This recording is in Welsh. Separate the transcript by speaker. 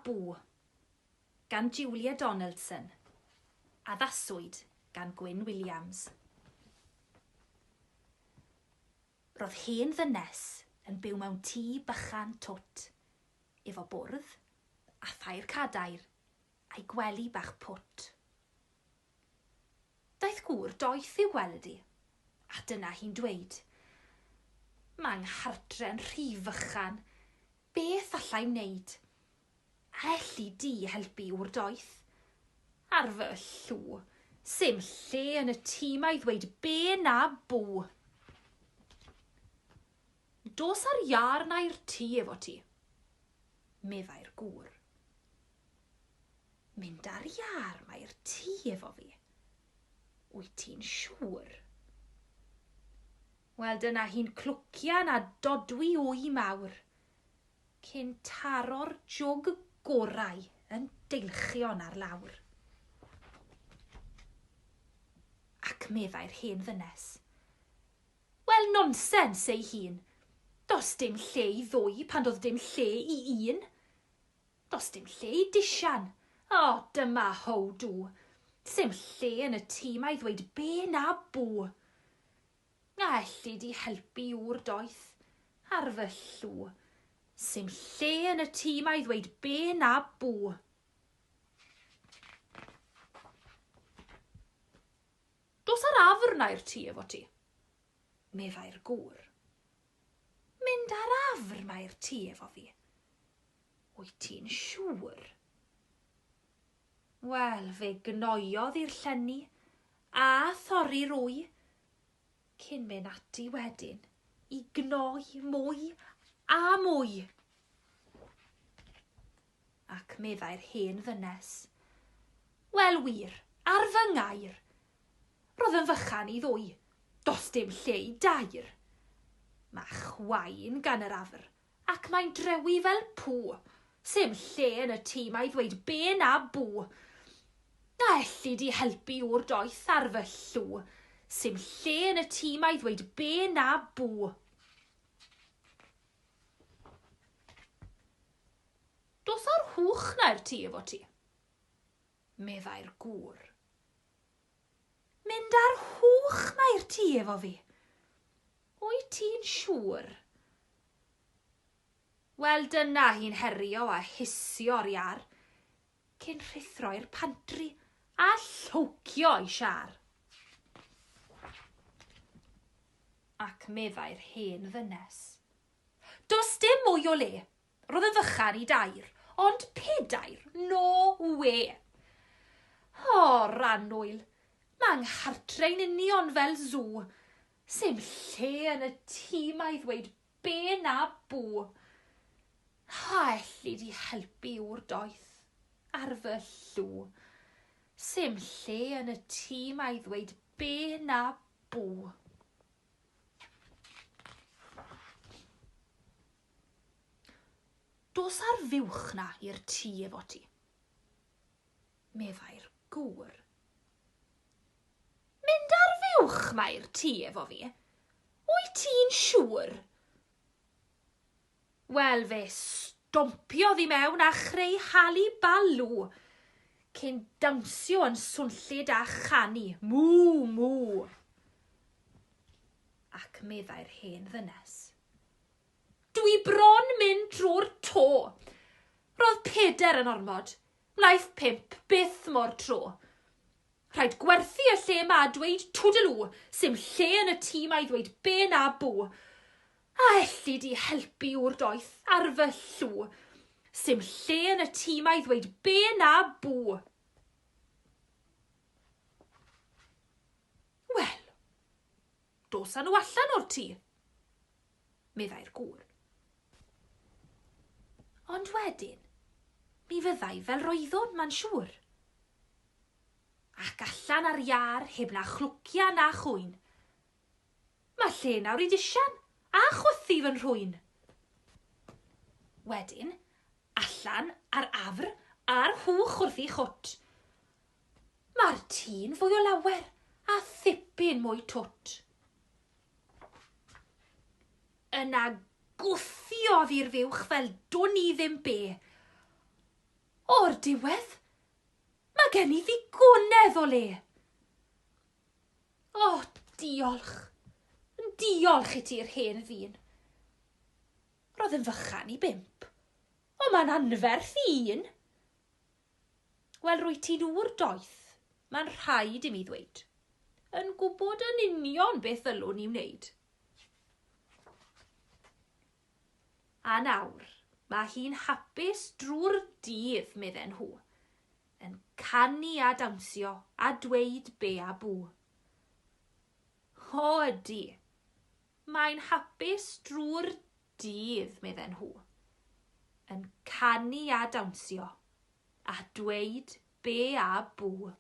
Speaker 1: Bw, gan Julia Donaldson, addaswyd gan Gwyn Williams. Roedd hen ddynes yn byw mewn tŷ bychan twt, efo bwrdd a thair cadair a'i gwely bach pwt. Daeth gŵr doeth i'w gweld hi, a dyna hi'n dweud, "Mae'n hartre'n rhy fychan, beth allai wneud? A elli di helpu o'r doeth? Ar fy llw, sim lle yn y tŷ mae ddweud be na bw." "Dos ar iar na'r tŷ efo ti?" meddai'r gŵr. "Mynd ar iar mae'r tŷ efo fi? Wyt ti'n siŵr?" Wel, dyna hi'n clwcian a dodwy wy mawr, cyn taro'r jwg gorau yn deilchion ar lawr. Ac meddai'r hen ddynes, "Wel, nonsens ei hun. Does dim lle i ddwy pan doedd dim lle i un. Does dim lle i disian. O, dyma how dw. Sim lle yn y tŷ mae ddweud be na bw. A elli di helpu o'r doeth? Ar fy llw, sim lle yn y tŷ mae ddweud be na bw." "Dos ar afr na'r tŷ efo ti?" meddai'r gŵr. "Mynd ar afr mae'r tŷ efo fi? Wyt ti'n siŵr?" Wel, fe gnoiodd i'r llenni a thorri'r wy, cyn mynd ati wedyn i gnoi mwy a mwy. Ac meddai'r hen ddynes, "Wel wir, ar fy ngair, roedd yn fychan i ddwy, do's dim lle i dair. Mae chwain gan yr afr, ac mae'n drewi fel pw, sim lle yn y tŷ mae ddweud be na bw. A elli di helpu o'r doeth? Ar fy llw, sim lle yn y tŷ mae ddweud be na bw." "Dos ar hwch na'r tŷ efo ti?" meddai'r gŵr. "Mynd ar hwch mae'r tŷ efo fi? Wyt ti'n siŵr?" Wel, dyna hi'n herio a hisio'r iar, cyn rhithroi'r pantri a llwcio ei siar. Ac meddai'r hen ddynes, "Do's dim mwy o le. Roedd yn fychan i dair, ond pedair, no we. O, rannwyl, mae'n hartre'n union fel sw. Sim lle yn y tŷ mae ddweud be na bw. A elli di helpu o'r doeth? Ar fy llw, sim lle yn y tŷ mae ddweud be na bw." "Dos ar fuwch na i'r tŷ efo ti?" meddai'r gŵr. "Mynd ar fuwch mae'r tŷ efo fi? Wyt ti'n siŵr?" Wel, fe stompiodd i mewn a chreu halu balw, cyn dawnsio yn swnllyd a chanu, mw, mw. Ac meddai'r hen ddynes, "Dwi bron mynd trwy'r to. Roedd peder yn ormod, wnaeth 5 byth mor tro. Rhaid gwerthu y lle ma dweud twdalw, sim lle yn y tŷ mae ddweud be na bw. A elli di helpu o'r doeth? Ar fy llw, sim lle yn y tŷ mae ddweud be na bw." "Wel, dos â nhw allan o'r tŷ?" meddai'r gŵr. "Ond wedyn, mi fyddai fel roeddwn, ma'n siŵr. Ac allan ar iar heb na chlwcia na chwyn. Mae lle nawr i disian a chwythu fy nhrwyn. Wedyn, allan ar afr a'r hwch wrth i chwt. Mae'r tŷ'n fwy o lawer a thipyn mwy twt." Yna gwthiodd i'r fuwch fel dwn i ddim be. O'r diwedd, mae gen i ddigonedd o le. O, diolch. Diolch i ti'r hen ddyn. Roedd yn fychan i 5, ond mae'n anferth i 1. Wel, rwy ti dŵr doeth, mae'n rhaid i mi ddweud, yn gwybod yn union beth ddylwn i wneud. A nawr, mae hi'n hapus drwy'r dydd, medden nhw, yn canu a dawnsio a dweud be a bw. O ydy, mae'n hapus drwy'r dydd, medden nhw, yn canu a dawnsio a dweud be a bw.